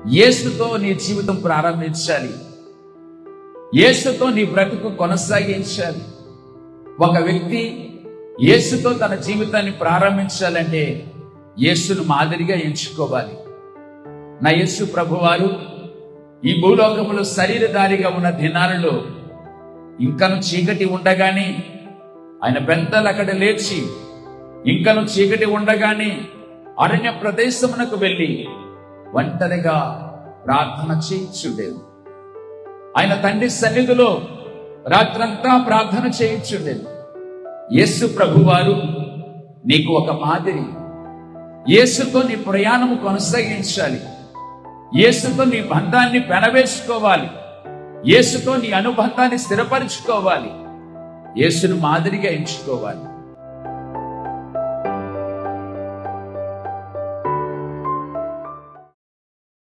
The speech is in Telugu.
యేసుతో నీ జీవితం ప్రారంభించాలి. యేసుతో నీ బ్రతుకు కొనసాగించాలి. ఒక వ్యక్తి యేసుతో తన జీవితాన్ని ప్రారంభించాలంటే యేసును మాదిరిగా ఎంచుకోవాలి. నా యేసు ప్రభువారు ఈ భూలోకములో శరీరధారిగా ఉన్న దినాలలో ఇంకను చీకటి ఉండగానే ఆయన పెద్దలు అక్కడ లేచి ఇంకను చీకటి ఉండగానే అరణ్య ప్రదేశమునకు వెళ్ళి ఒంటరిగా ప్రార్థన చేయించుండేది. ఆయన తండ్రి సన్నిధిలో రాత్రంతా ప్రార్థన చేయించుండేది. యేసు ప్రభువారు నీకు ఒక మాదిరి. యేసుతో నీ ప్రయాణము కొనసాగించాలి. యేసుతో నీ బంధాన్ని పెనవేసుకోవాలి. యేసుతో నీ అనుబంధాన్ని స్థిరపరచుకోవాలి. యేసును మాదిరిగా ఎంచుకోవాలి.